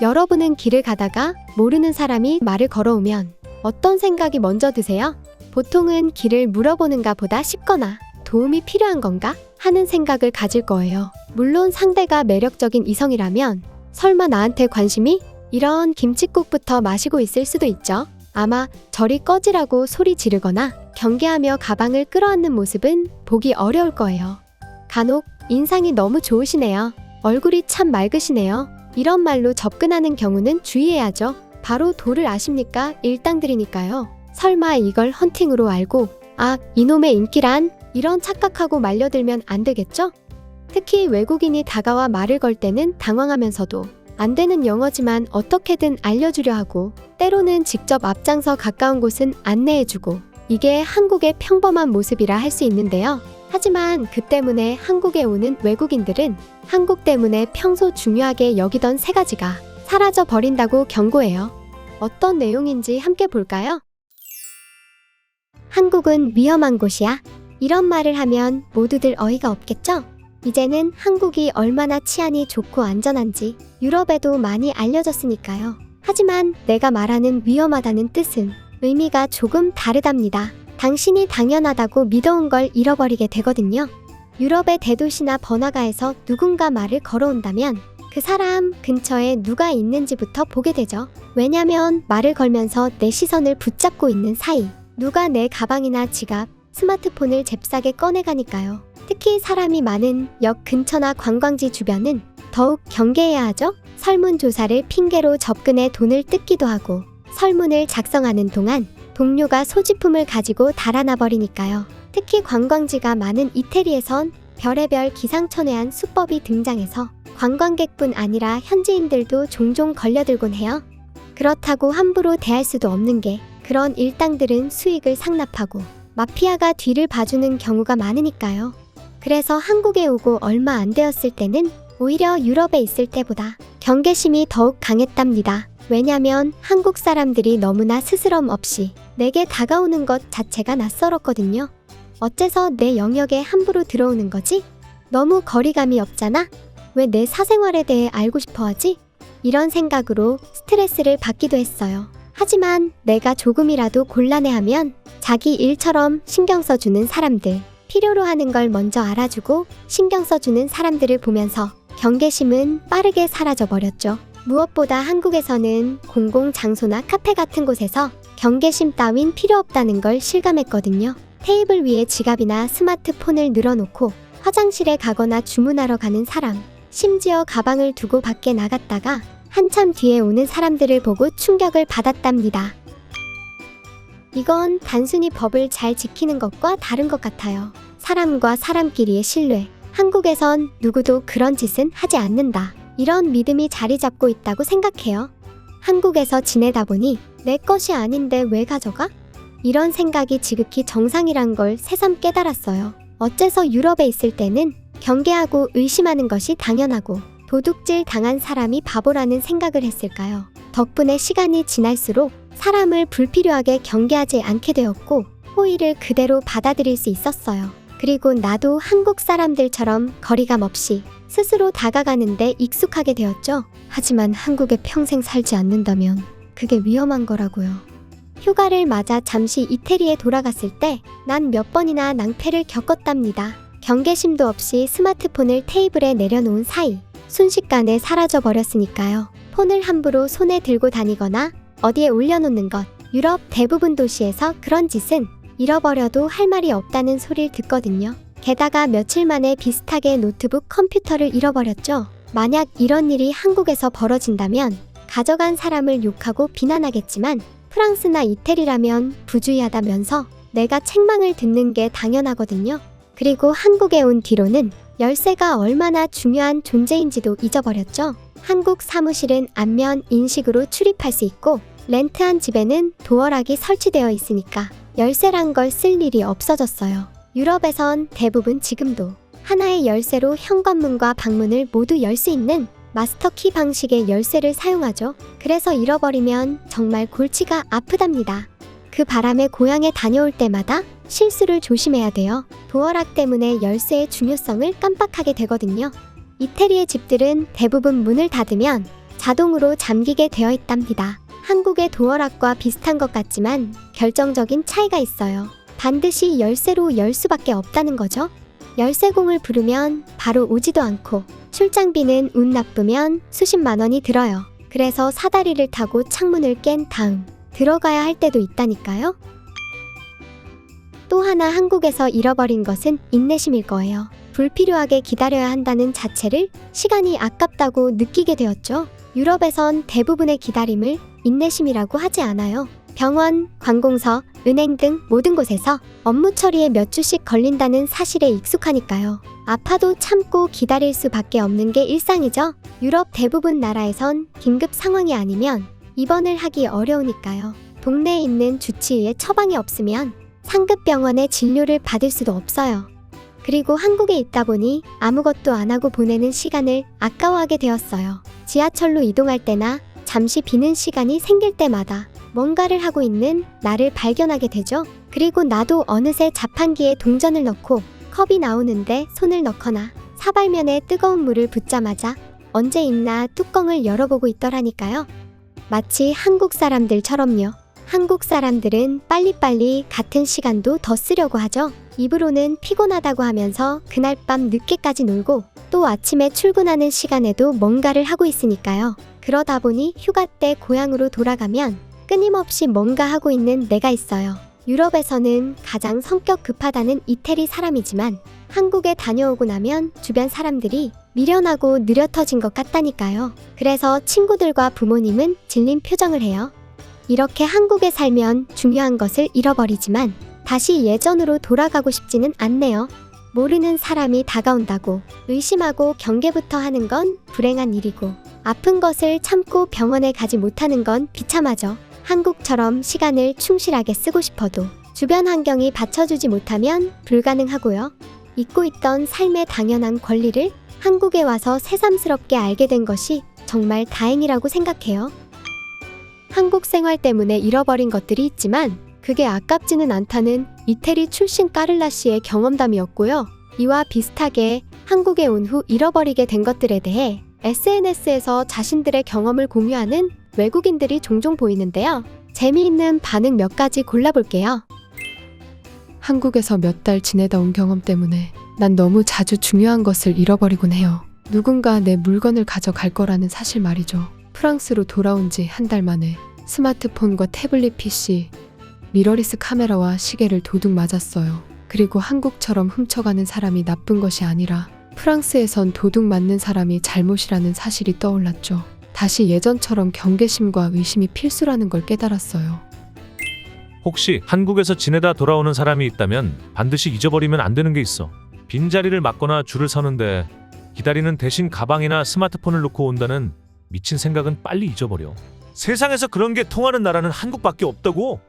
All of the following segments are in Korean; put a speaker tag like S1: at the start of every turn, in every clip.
S1: 여러분은 길을 가다가 모르는 사람이 말을 걸어오면 어떤 생각이 먼저 드세요? 보통은 길을 물어보는가 보다 쉽거나 도움이 필요한 건가 하는 생각을 가질 거예요. 물론 상대가 매력적인 이성이라면 설마 나한테 관심이? 이런 김칫국부터 마시고 있을 수도 있죠. 아마 저리 꺼지라고 소리 지르거나 경계하며 가방을 끌어안는 모습은 보기 어려울 거예요. 간혹 인상이 너무 좋으시네요. 얼굴이 참 맑으시네요. 이런 말로 접근하는 경우는 주의해야죠. 바로 도를 아십니까? 일당들이니까요. 설마 이걸 헌팅으로 알고 이놈의 인기란? 이런 착각하고 말려들면 안 되겠죠? 특히 외국인이 다가와 말을 걸 때는 당황하면서도 안 되는 영어지만 어떻게든 알려주려 하고 때로는 직접 앞장서 가까운 곳은 안내해주고 이게 한국의 평범한 모습이라 할 수 있는데요. 하지만 그 때문에 한국에 오는 외국인들은 한국 때문에 평소 중요하게 여기던 세 가지가 사라져 버린다고 경고해요. 어떤 내용인지 함께 볼까요? 한국은 위험한 곳이야. 이런 말을 하면 모두들 어이가 없겠죠? 이제는 한국이 얼마나 치안이 좋고 안전한지 유럽에도 많이 알려졌으니까요. 하지만 내가 말하는 위험하다는 뜻은 의미가 조금 다르답니다. 당신이 당연하다고 믿어온 걸 잃어버리게 되거든요. 유럽의 대도시나 번화가에서 누군가 말을 걸어온다면 그 사람 근처에 누가 있는지부터 보게 되죠. 왜냐면 말을 걸면서 내 시선을 붙잡고 있는 사이 누가 내 가방이나 지갑, 스마트폰을 잽싸게 꺼내가니까요. 특히 사람이 많은 역 근처나 관광지 주변은 더욱 경계해야 하죠. 설문조사를 핑계로 접근해 돈을 뜯기도 하고 설문을 작성하는 동안 동료가 소지품을 가지고 달아나 버리니까요. 특히 관광지가 많은 이태리에선 별의별 기상천외한 수법이 등장해서 관광객뿐 아니라 현지인들도 종종 걸려들곤 해요. 그렇다고 함부로 대할 수도 없는 게 그런 일당들은 수익을 상납하고 마피아가 뒤를 봐주는 경우가 많으니까요. 그래서 한국에 오고 얼마 안 되었을 때는 오히려 유럽에 있을 때보다 경계심이 더욱 강했답니다. 왜냐면 한국 사람들이 너무나 스스럼 없이 내게 다가오는 것 자체가 낯설었거든요. 어째서 내 영역에 함부로 들어오는 거지? 너무 거리감이 없잖아? 왜 내 사생활에 대해 알고 싶어 하지? 이런 생각으로 스트레스를 받기도 했어요. 하지만 내가 조금이라도 곤란해하면 자기 일처럼 신경 써주는 사람들, 필요로 하는 걸 먼저 알아주고 신경 써주는 사람들을 보면서 경계심은 빠르게 사라져버렸죠. 무엇보다 한국에서는 공공장소나 카페 같은 곳에서 경계심 따윈 필요 없다는 걸 실감했거든요. 테이블 위에 지갑이나 스마트폰을 늘어놓고 화장실에 가거나 주문하러 가는 사람, 심지어 가방을 두고 밖에 나갔다가 한참 뒤에 오는 사람들을 보고 충격을 받았답니다. 이건 단순히 법을 잘 지키는 것과 다른 것 같아요. 사람과 사람끼리의 신뢰. 한국에선 누구도 그런 짓은 하지 않는다. 이런 믿음이 자리 잡고 있다고 생각해요. 한국에서 지내다 보니 내 것이 아닌데 왜 가져가? 이런 생각이 지극히 정상이란 걸 새삼 깨달았어요. 어째서 유럽에 있을 때는 경계하고 의심하는 것이 당연하고 도둑질 당한 사람이 바보라는 생각을 했을까요? 덕분에 시간이 지날수록 사람을 불필요하게 경계하지 않게 되었고 호의를 그대로 받아들일 수 있었어요. 그리고 나도 한국 사람들처럼 거리감 없이 스스로 다가가는데 익숙하게 되었죠. 하지만 한국에 평생 살지 않는다면 그게 위험한 거라고요. 휴가를 맞아 잠시 이태리에 돌아갔을 때 난 몇 번이나 낭패를 겪었답니다. 경계심도 없이 스마트폰을 테이블에 내려놓은 사이 순식간에 사라져 버렸으니까요. 폰을 함부로 손에 들고 다니거나 어디에 올려놓는 것. 유럽 대부분 도시에서 그런 짓은 잃어버려도 할 말이 없다는 소리를 듣거든요. 게다가 며칠 만에 비슷하게 노트북 컴퓨터를 잃어버렸죠. 만약 이런 일이 한국에서 벌어진다면 가져간 사람을 욕하고 비난하겠지만 프랑스나 이태리라면 부주의하다면서 내가 책망을 듣는 게 당연하거든요. 그리고 한국에 온 뒤로는 열쇠가 얼마나 중요한 존재인지도 잊어버렸죠. 한국 사무실은 안면 인식으로 출입할 수 있고 렌트한 집에는 도어락이 설치되어 있으니까 열쇠란 걸 쓸 일이 없어졌어요. 유럽에선 대부분 지금도 하나의 열쇠로 현관문과 방문을 모두 열 수 있는 마스터키 방식의 열쇠를 사용하죠. 그래서 잃어버리면 정말 골치가 아프답니다. 그 바람에 고향에 다녀올 때마다 실수를 조심해야 돼요. 도어락 때문에 열쇠의 중요성을 깜빡하게 되거든요. 이태리의 집들은 대부분 문을 닫으면 자동으로 잠기게 되어 있답니다. 한국의 도어락과 비슷한 것 같지만 결정적인 차이가 있어요. 반드시 열쇠로 열 수밖에 없다는 거죠. 열쇠공을 부르면 바로 오지도 않고 출장비는 운 나쁘면 수십만 원이 들어요. 그래서 사다리를 타고 창문을 깬 다음 들어가야 할 때도 있다니까요. 또 하나 한국에서 잃어버린 것은 인내심일 거예요. 불필요하게 기다려야 한다는 자체를 시간이 아깝다고 느끼게 되었죠. 유럽에선 대부분의 기다림을 인내심이라고 하지 않아요. 병원, 관공서, 은행 등 모든 곳에서 업무 처리에 몇 주씩 걸린다는 사실에 익숙하니까요. 아파도 참고 기다릴 수밖에 없는 게 일상이죠. 유럽 대부분 나라에선 긴급 상황이 아니면 입원을 하기 어려우니까요. 동네에 있는 주치의의 처방이 없으면 상급 병원의 진료를 받을 수도 없어요. 그리고 한국에 있다 보니 아무것도 안 하고 보내는 시간을 아까워하게 되었어요. 지하철로 이동할 때나 잠시 비는 시간이 생길 때마다 뭔가를 하고 있는 나를 발견하게 되죠. 그리고 나도 어느새 자판기에 동전을 넣고 컵이 나오는데 손을 넣거나 사발면에 뜨거운 물을 붓자마자 언제 있나 뚜껑을 열어보고 있더라니까요. 마치 한국 사람들처럼요. 한국 사람들은 빨리빨리 같은 시간도 더 쓰려고 하죠. 입으로는 피곤하다고 하면서 그날 밤 늦게까지 놀고 또 아침에 출근하는 시간에도 뭔가를 하고 있으니까요. 그러다 보니 휴가 때 고향으로 돌아가면 끊임없이 뭔가 하고 있는 내가 있어요. 유럽에서는 가장 성격 급하다는 이태리 사람이지만 한국에 다녀오고 나면 주변 사람들이 미련하고 느려터진 것 같다니까요. 그래서 친구들과 부모님은 질린 표정을 해요. 이렇게 한국에 살면 중요한 것을 잃어버리지만 다시 예전으로 돌아가고 싶지는 않네요. 모르는 사람이 다가온다고 의심하고 경계부터 하는 건 불행한 일이고 아픈 것을 참고 병원에 가지 못하는 건 비참하죠. 한국처럼 시간을 충실하게 쓰고 싶어도 주변 환경이 받쳐주지 못하면 불가능하고요. 잊고 있던 삶의 당연한 권리를 한국에 와서 새삼스럽게 알게 된 것이 정말 다행이라고 생각해요. 한국 생활 때문에 잃어버린 것들이 있지만 그게 아깝지는 않다는 이태리 출신 까를라 씨의 경험담이었고요. 이와 비슷하게 한국에 온 후 잃어버리게 된 것들에 대해 SNS에서 자신들의 경험을 공유하는 외국인들이 종종 보이는데요. 재미있는 반응 몇 가지 골라볼게요.
S2: 한국에서 몇 달 지내다 온 경험 때문에 난 너무 자주 중요한 것을 잃어버리곤 해요. 누군가 내 물건을 가져갈 거라는 사실 말이죠. 프랑스로 돌아온 지 한 달 만에 스마트폰과 태블릿 PC, 미러리스 카메라와 시계를 도둑 맞았어요. 그리고 한국처럼 훔쳐가는 사람이 나쁜 것이 아니라 프랑스에선 도둑 맞는 사람이 잘못이라는 사실이 떠올랐죠. 다시 예전처럼 경계심과 의심이 필수라는 걸 깨달았어요.
S3: 혹시 한국에서 지내다 돌아오는 사람이 있다면 반드시 잊어버리면 안 되는 게 있어. 빈자리를 막거나 줄을 서는데 기다리는 대신 가방이나 스마트폰을 놓고 온다는 미친 생각은 빨리 잊어버려. 세상에서 그런 게 통하는 나라는 한국밖에 없다고.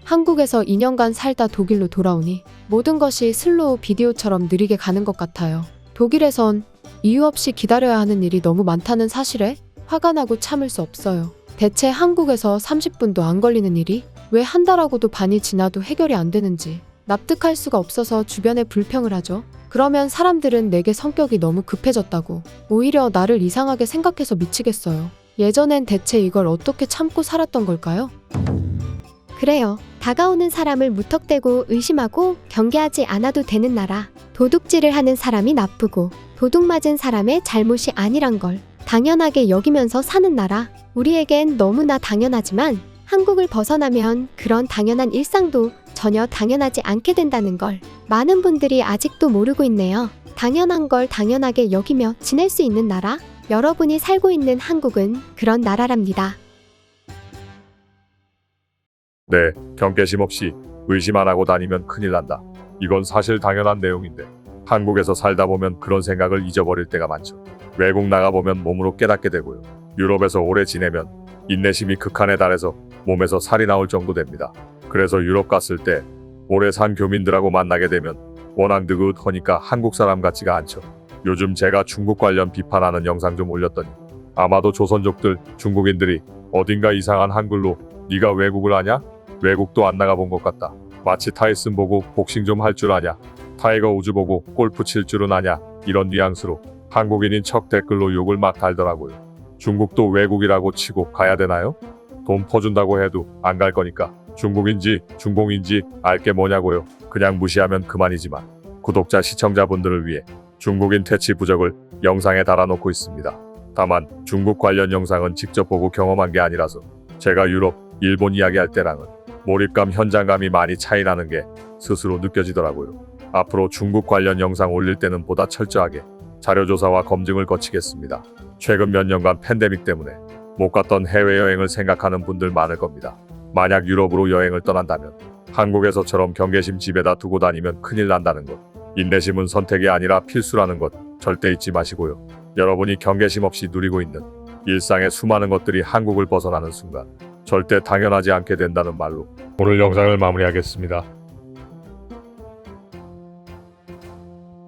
S2: 한국에서 2년간 살다 독일로 돌아오니 모든 것이 슬로우 비디오처럼 느리게 가는 것 같아요. 독일에선 이유 없이 기다려야 하는 일이 너무 많다는 사실에 화가 나고 참을 수 없어요. 대체 한국에서 30분도 안 걸리는 일이 왜 한 달하고도 반이 지나도 해결이 안 되는지 납득할 수가 없어서 주변에 불평을 하죠. 그러면 사람들은 내게 성격이 너무 급해졌다고 오히려 나를 이상하게 생각해서 미치겠어요. 예전엔 대체 이걸 어떻게 참고 살았던 걸까요?
S1: 그래요. 다가오는 사람을 무턱대고 의심하고 경계하지 않아도 되는 나라. 도둑질을 하는 사람이 나쁘고 도둑 맞은 사람의 잘못이 아니란 걸 당연하게 여기면서 사는 나라. 우리에겐 너무나 당연하지만 한국을 벗어나면 그런 당연한 일상도 전혀 당연하지 않게 된다는 걸 많은 분들이 아직도 모르고 있네요. 당연한 걸 당연하게 여기며 지낼 수 있는 나라? 여러분이 살고 있는 한국은 그런 나라랍니다.
S4: 네, 경계심 없이 의심 안 하고 다니면 큰일 난다. 이건 사실 당연한 내용인데 한국에서 살다 보면 그런 생각을 잊어버릴 때가 많죠. 외국 나가보면 몸으로 깨닫게 되고요. 유럽에서 오래 지내면 인내심이 극한에 달해서 몸에서 살이 나올 정도 됩니다. 그래서 유럽 갔을 때 오래 산 교민들하고 만나게 되면 워낙 느긋하니까 한국 사람 같지가 않죠. 요즘 제가 중국 관련 비판하는 영상 좀 올렸더니 아마도 조선족들, 중국인들이 어딘가 이상한 한글로 네가 외국을 아냐? 외국도 안 나가본 것 같다. 마치 타이슨 보고 복싱 좀 할 줄 아냐? 타이거 우즈 보고 골프 칠 줄은 아냐? 이런 뉘앙스로 한국인인 척 댓글로 욕을 막 달더라고요. 그런데 그 댓글을 다 읽고 나면 중국도 외국이라고 치고 가야 되나요? 돈 퍼준다고 해도 안 갈 거니까 중국인지 중공인지 알 게 뭐냐고요. 그냥 무시하면 그만이지만 구독자 시청자분들을 위해 중국인 퇴치 부적을 영상에 달아놓고 있습니다. 다만 중국 관련 영상은 직접 보고 경험한 게 아니라서 제가 유럽, 일본 이야기할 때랑은 몰입감, 현장감이 많이 차이 나는 게 스스로 느껴지더라고요. 앞으로 중국 관련 영상 올릴 때는 보다 철저하게 자료조사와 검증을 거치겠습니다. 최근 몇 년간 팬데믹 때문에 못 갔던 해외여행을 생각하는 분들 많을 겁니다. 만약 유럽으로 여행을 떠난다면 한국에서처럼 경계심 집에다 두고 다니면 큰일 난다는 것. 인내심은 선택이 아니라 필수라는 것 절대 잊지 마시고요. 여러분이 경계심 없이 누리고 있는 일상의 수많은 것들이 한국을 벗어나는 순간 절대 당연하지 않게 된다는 말로 오늘 영상을 마무리하겠습니다.